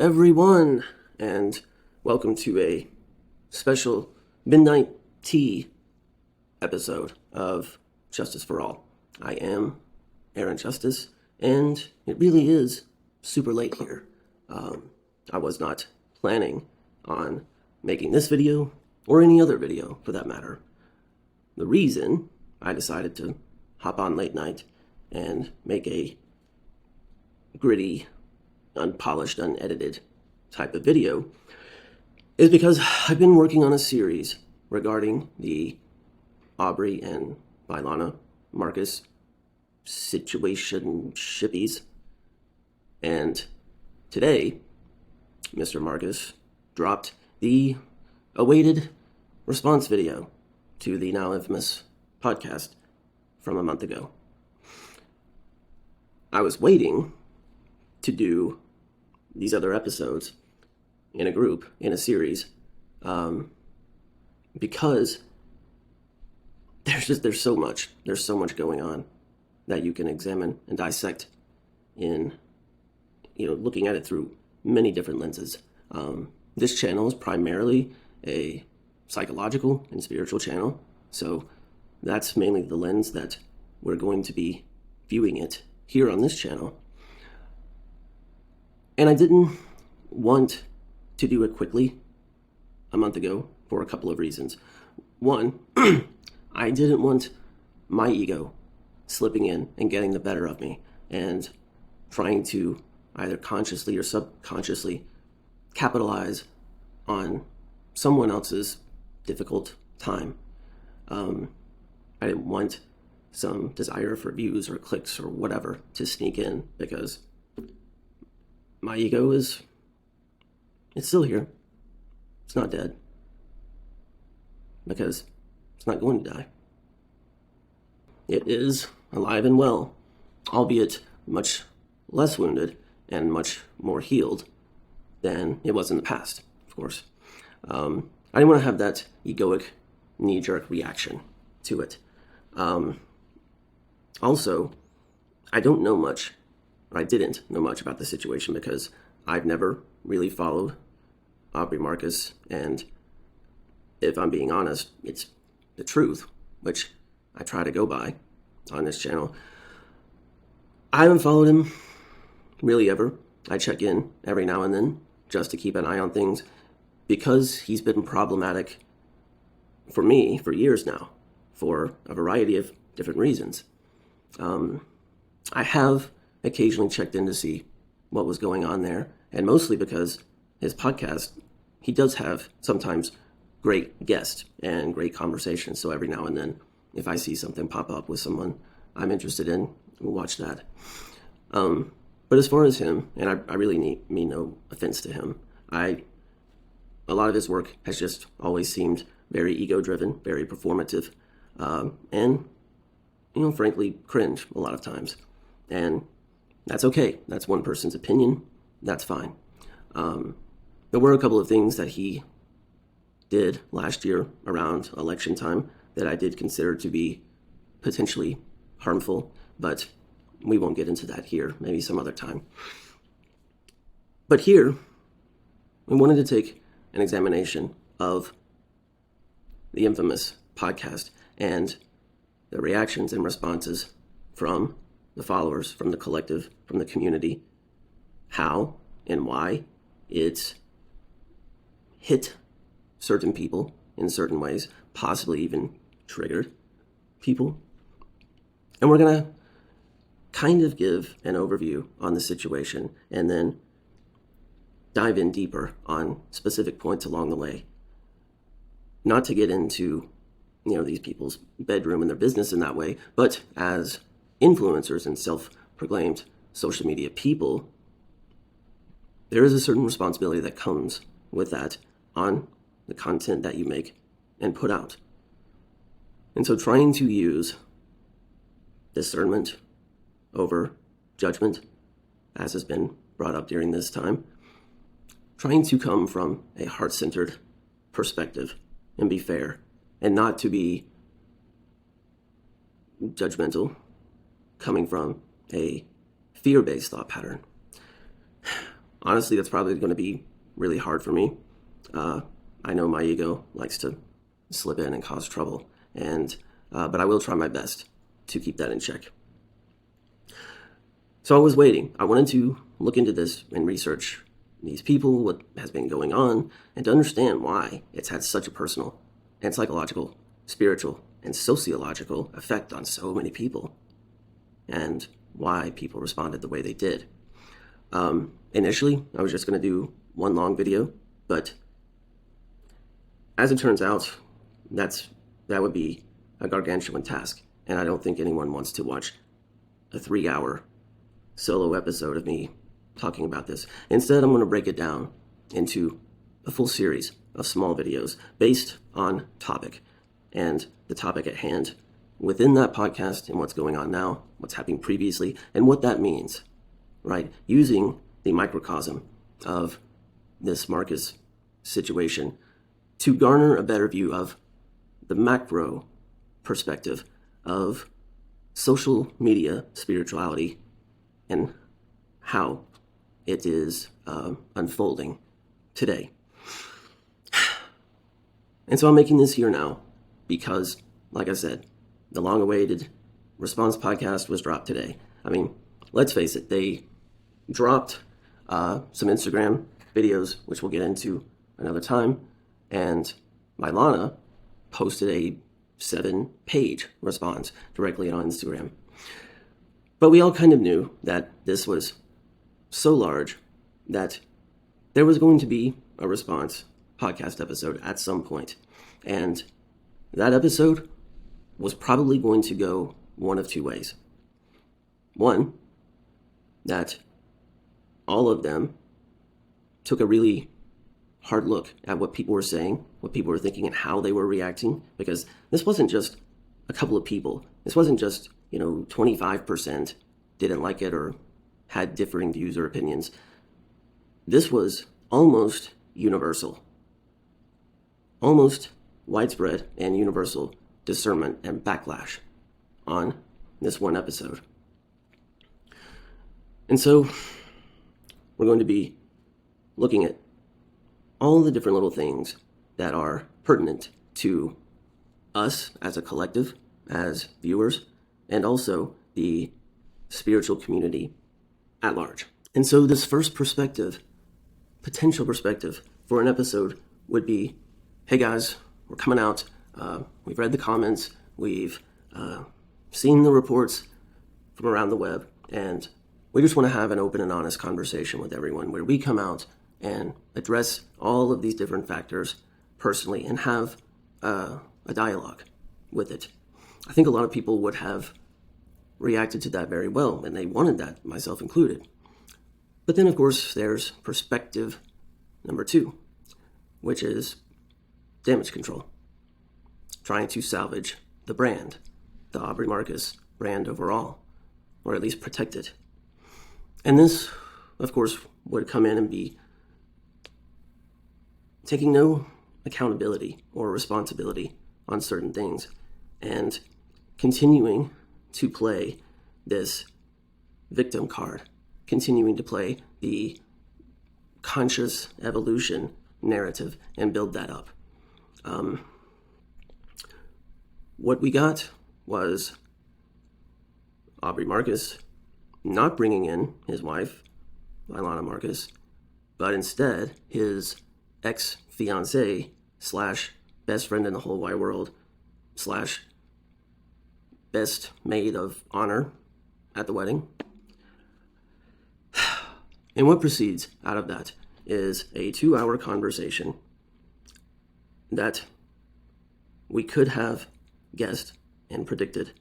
everyone, and welcome to a special midnight tea episode of Justice for All. I am Aaron Justice, and it really is super late here. I was not planning on making this video, or any other video for that matter. The reason I decided to hop on late night and make a gritty, unpolished, unedited type of video is because I've been working on a series regarding the Aubrey and vylanamarcus situation shippies. And today, Mr. Marcus dropped the awaited response video to the now infamous podcast from a month ago. I was waiting to do these other episodes in a group, in a series, because there's so much going on that you can examine and dissect in, looking at it through many different lenses. This channel is primarily a psychological and spiritual channel, so that's mainly the lens that we're going to be viewing it here on this channel. And I didn't want to do it quickly a month ago for a couple of reasons. One, I didn't want my ego slipping in and getting the better of me and trying to either consciously or subconsciously capitalize on someone else's difficult time. I didn't want some desire for views or clicks or whatever to sneak in, because my ego it's still here. It's not dead, because it's not going to die. It is alive and well, albeit much less wounded and much more healed than it was in the past, of course. I didn't want to have that egoic knee-jerk reaction to it. Also, I didn't know much about the situation because I've never really followed Aubreymarcus, and if I'm being honest, it's the truth, which I try to go by on this channel. I haven't followed him really ever. I check in every now and then just to keep an eye on things, because he's been problematic for me for years now, for a variety of different reasons. I have occasionally checked in to see what was going on there, and mostly because his podcast, he does have sometimes great guests and great conversations. So every now and then, if I see something pop up with someone I'm interested in, we'll watch that. But as far as him, and I really mean no offense to him, a lot of his work has just always seemed very ego-driven, very performative, and frankly, cringe a lot of times. And that's okay. That's one person's opinion. That's fine. There were a couple of things that he did last year around election time that I did consider to be potentially harmful, but we won't get into that here, maybe some other time. But here, we wanted to take an examination of the infamous podcast and the reactions and responses from the followers, from the collective, from the community, how and why it hit certain people in certain ways, possibly even triggered people. And we're going to kind of give an overview on the situation and then dive in deeper on specific points along the way. Not to get into, these people's bedroom and their business in that way, but as influencers and self-proclaimed social media people, there is a certain responsibility that comes with that on the content that you make and put out. And so trying to use discernment over judgment, as has been brought up during this time, trying to come from a heart-centered perspective and be fair, and not to be judgmental, coming from a fear-based thought pattern. honestly, that's probably going to be really hard for me. I know my ego likes to slip in and cause trouble, but I will try my best to keep that in check. So I was waiting. I wanted to look into this and research these people, what has been going on, and to understand why it's had such a personal and psychological, spiritual, and sociological effect on so many people, and why people responded the way they did. Initially, I was just going to do one long video, but as it turns out, that would be a gargantuan task, and I don't think anyone wants to watch a 3-hour solo episode of me talking about this. Instead, I'm going to break it down into a full series of small videos based on topic and the topic at hand within that podcast and what's going on now, what's happening previously, and what that means, right? Using the microcosm of this Marcus situation to garner a better view of the macro perspective of social media spirituality and how it is unfolding today. And so I'm making this here now because, like I said, the long-awaited Response podcast was dropped today. I mean, let's face it, they dropped some Instagram videos, which we'll get into another time, and Vylana posted a 7-page response directly on Instagram. But we all kind of knew that this was so large that there was going to be a response podcast episode at some point. And that episode was probably going to go one of two ways. One, that all of them took a really hard look at what people were saying, what people were thinking, and how they were reacting, because this wasn't just a couple of people. This wasn't just, 25% didn't like it or had differing views or opinions. This was almost universal, almost widespread and universal discernment and backlash on this one episode. And so we're going to be looking at all the different little things that are pertinent to us as a collective, as viewers, and also the spiritual community at large. And so this first perspective, potential perspective for an episode would be, hey guys, we're coming out. We've read the comments. We've seen the reports from around the web. And we just want to have an open and honest conversation with everyone where we come out and address all of these different factors personally and have a dialogue with it. I think a lot of people would have reacted to that very well, and they wanted that, myself included. But then, of course, there's perspective number 2, which is damage control. Trying to salvage the brand, the AubreyMarcus brand overall, or at least protect it. And this, of course, would come in and be taking no accountability or responsibility on certain things and continuing to play this victim card, continuing to play the conscious evolution narrative and build that up. What we got was aubreymarcus not bringing in his wife, vylanamarcus, but instead his ex-fiancée / best friend in the whole wide world / best maid of honor at the wedding. And what proceeds out of that is a 2-hour conversation that we could have guessed and predicted,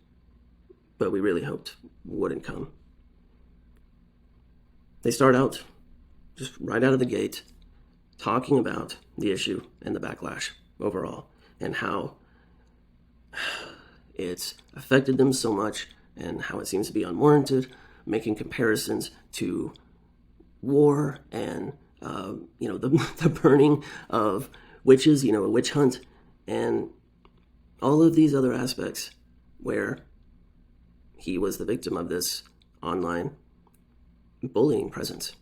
but we really hoped wouldn't come. They start out, just right out of the gate, talking about the issue and the backlash overall, and how it's affected them so much, and how it seems to be unwarranted, making comparisons to war and, the burning of witches, a witch hunt, and all of these other aspects where he was the victim of this online bullying presence.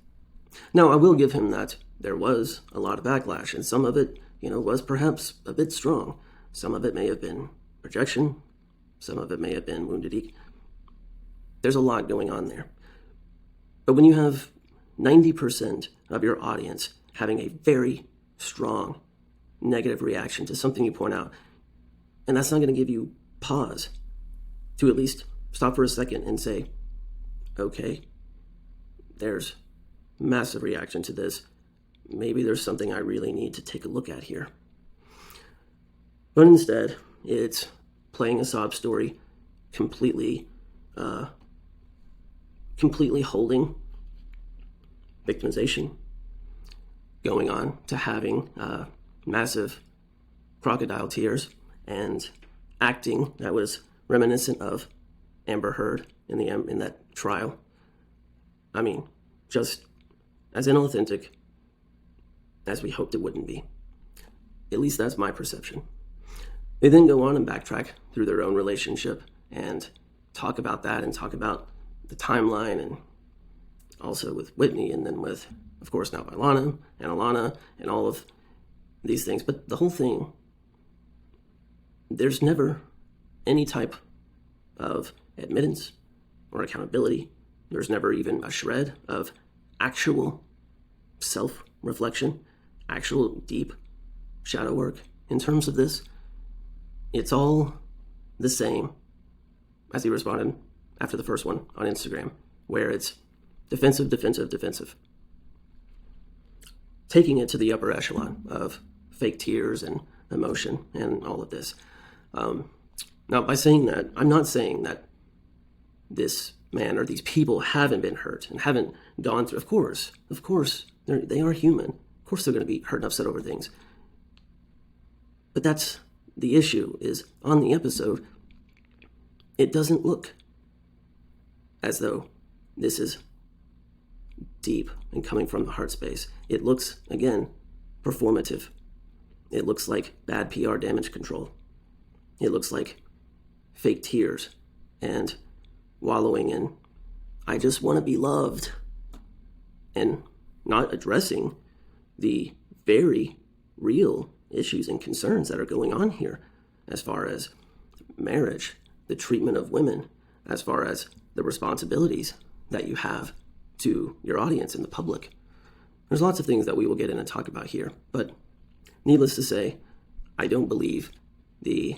Now, I will give him that there was a lot of backlash, and some of it, was perhaps a bit strong. Some of it may have been projection. Some of it may have been wounded ego. There's a lot going on there. But when you have 90% of your audience having a very strong negative reaction to something you point out, and that's not going to give you pause to at least stop for a second and say, okay, there's massive reaction to this. Maybe there's something I really need to take a look at here. But instead, it's playing a sob story, completely holding victimization, going on to having massive crocodile tears, and acting that was reminiscent of Amber Heard in that trial. I mean, just as inauthentic as we hoped it wouldn't be. At least that's my perception. They then go on and backtrack through their own relationship and talk about that and talk about the timeline, and also with Whitney, and then with, of course, now Vylana and Alana and all of these things. But the whole thing, there's never any type of admittance or accountability. There's never even a shred of actual self-reflection, actual deep shadow work in terms of this. It's all the same as he responded after the first one on Instagram, where it's defensive, defensive, defensive. Taking it to the upper echelon of fake tears and emotion and all of this. Now, by saying that, I'm not saying that this man or these people haven't been hurt and haven't gone through. Of course, they are human. Of course they're going to be hurt and upset over things. But that's the issue, is on the episode, it doesn't look as though this is deep and coming from the heart space. It looks, again, performative. It looks like bad PR damage control. It looks like fake tears and wallowing in, I just want to be loved, and not addressing the very real issues and concerns that are going on here as far as marriage, the treatment of women, as far as the responsibilities that you have to your audience and the public. There's lots of things that we will get in and talk about here, but needless to say, I don't believe the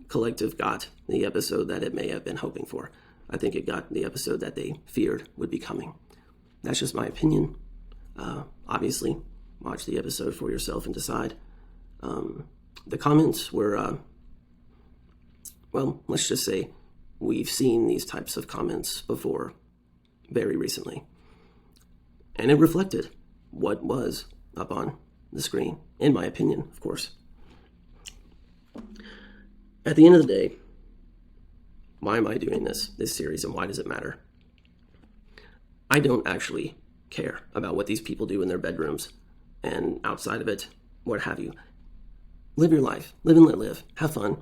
collective got the episode that it may have been hoping for. I think it got the episode that they feared would be coming. That's just my opinion. Obviously, watch the episode for yourself and decide. The comments were, well, let's just say we've seen these types of comments before very recently. And it reflected what was up on the screen, in my opinion, of course. At the end of the day, why am I doing this series, and why does it matter? I don't actually care about what these people do in their bedrooms and outside of it, what have you. Live your life. Live and let live. Have fun.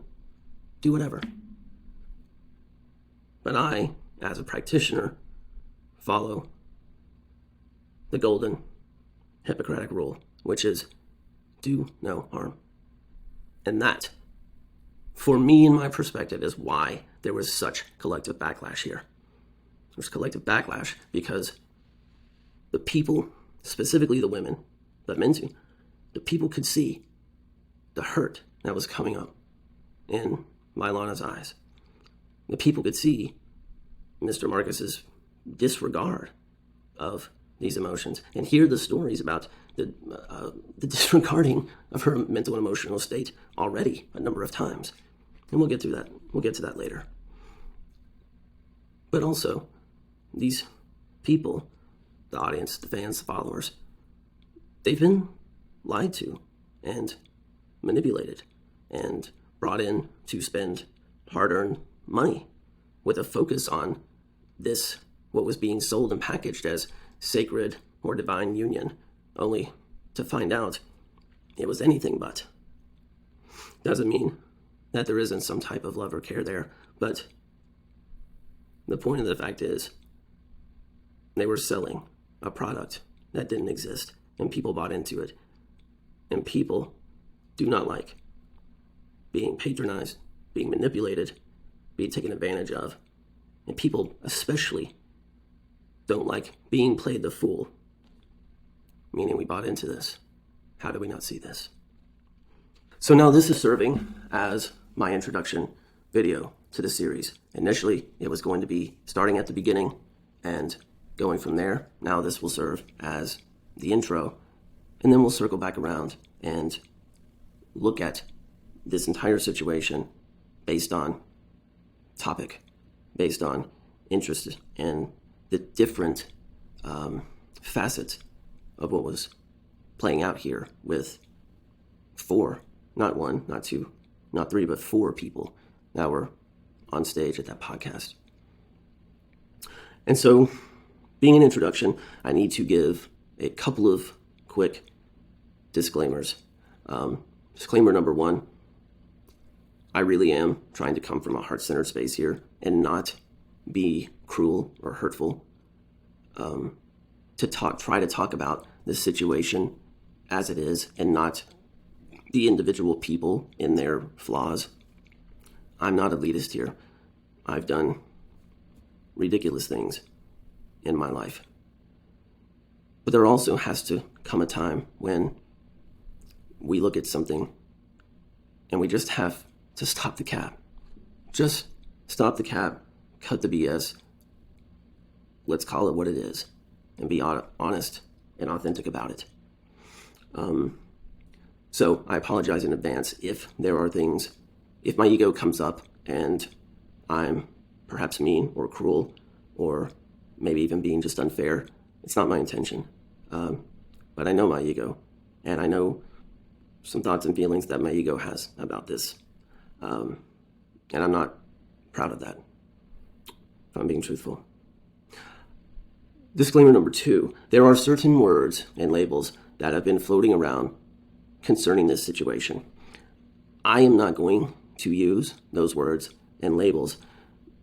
Do whatever. But I, as a practitioner, follow the golden Hippocratic rule, which is do no harm. And that, for me and my perspective, is why there was such collective backlash here. There's collective backlash because the people, specifically the women that I'm into, the people could see the hurt that was coming up in Vylana's eyes. The people could see Mr. Marcus's disregard of these emotions and hear the stories about the disregarding of her mental and emotional state already a number of times. And we'll get through that. We'll get to that later. But also, these people, the audience, the fans, the followers, they've been lied to and manipulated and brought in to spend hard-earned money with a focus on this, what was being sold and packaged as sacred or divine union, only to find out it was anything but. Doesn't mean that there isn't some type of love or care there, but the point of the fact is they were selling a product that didn't exist, and people bought into it. And people do not like being patronized, being manipulated, being taken advantage of. And people especially don't like being played the fool, meaning we bought into this. How do we not see this? So now this is serving as my introduction video to the series. Initially, it was going to be starting at the beginning and going from there. Now this will serve as the intro, and then we'll circle back around and look at this entire situation based on topic, based on interest and the different facets of what was playing out here with 4, not 1, not 2, not 3, but 4 people that were on stage at that podcast. And so, being an introduction, I need to give a couple of quick disclaimers. Disclaimer number 1, I really am trying to come from a heart-centered space here and not be cruel or hurtful. Try to talk about the situation as it is and not the individual people in their flaws. I'm not elitist here. I've done ridiculous things in my life. But there also has to come a time when we look at something and we just have to stop the cap. Just stop the cap, cut the BS. Let's call it what it is and be honest and authentic about it. So I apologize in advance if there are things, if my ego comes up and I'm perhaps mean or cruel or maybe even being just unfair. It's not my intention. But I know my ego, and I know some thoughts and feelings that my ego has about this. And I'm not proud of that, if I'm being truthful. Disclaimer number 2, there are certain words and labels that have been floating around concerning this situation. I am not going to use those words and labels,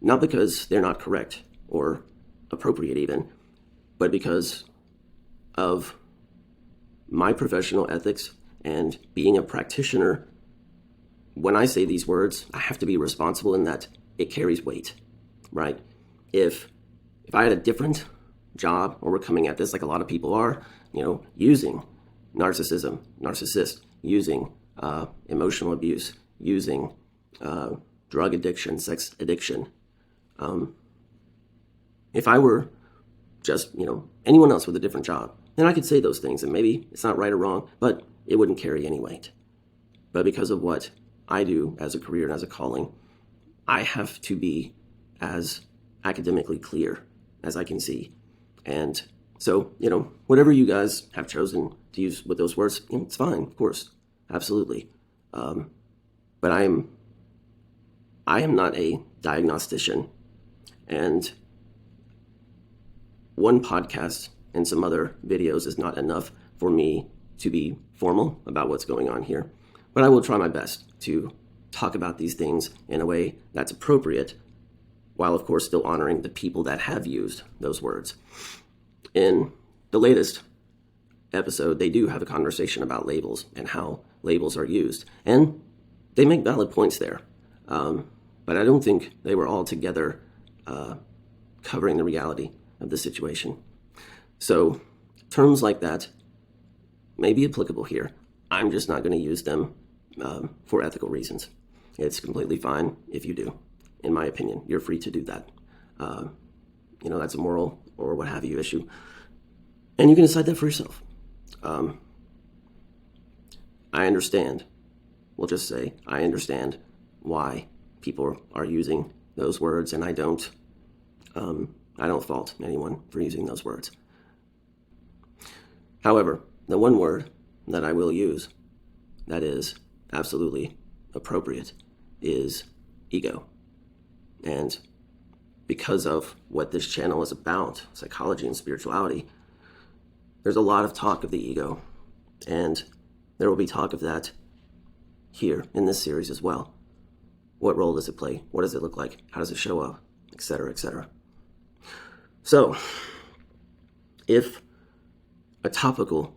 not because they're not correct or appropriate even, but because of my professional ethics and being a practitioner. When I say these words, I have to be responsible in that it carries weight, right? If I had a different job, or we're coming at this like a lot of people are, using narcissism, narcissist, using emotional abuse, using drug addiction, sex addiction. If I were just, anyone else with a different job, then I could say those things, and maybe it's not right or wrong, but it wouldn't carry any weight. But because of what I do as a career and as a calling, I have to be as academically clear as I can see. And so, whatever you guys have chosen to use with those words, it's fine, of course, absolutely. But I am not a diagnostician, and one podcast and some other videos is not enough for me to be formal about what's going on here. But I will try my best to talk about these things in a way that's appropriate, while of course still honoring the people that have used those words. In the latest episode, they do have a conversation about labels and how labels are used, and they make valid points there. But I don't think they were altogether covering the reality of the situation. So terms like that may be applicable here. I'm just not going to use them for ethical reasons. It's completely fine if you do. In my opinion, you're free to do that. That's a moral or what have you issue. And you can decide that for yourself. I understand. We'll just say I understand why people are using those words, and I don't fault anyone for using those words. However, the one word that I will use that is absolutely appropriate is ego. And because of what this channel is about, psychology and spirituality, there's a lot of talk of the ego, and there will be talk of that here in this series as well. What role does it play? What does it look like? How does it show up? Etc., etc. So, if a topical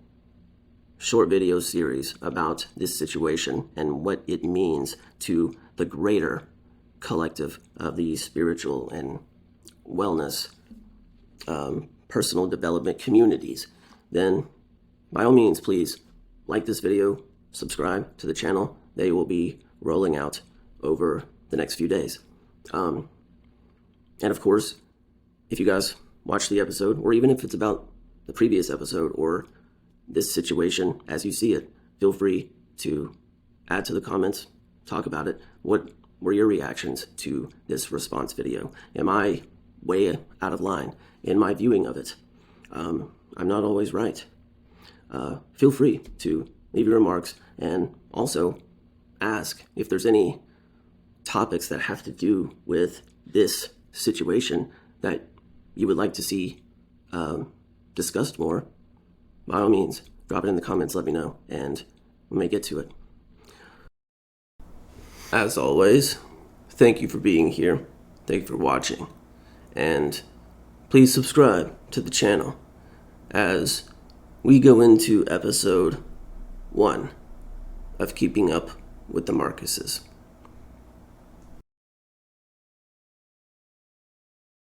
short video series about this situation and what it means to the greater collective of the spiritual and wellness, personal development communities, then by all means, please like this video, subscribe to the channel. They will be rolling out over the next few days. And of course, if you guys watch the episode, or even if it's about the previous episode or this situation as you see it, feel free to add to the comments, talk about it. What were your reactions to this response video? Am I way out of line in my viewing of it? I'm not always right. Feel free to leave your remarks and also ask if there's any topics that have to do with this situation that you would like to see discussed more. By all means, drop it in the comments, let me know, and we may get to it. As always, thank you for being here, thank you for watching, and please subscribe to the channel as we go into episode 1 of Keeping Up with the Marcuses.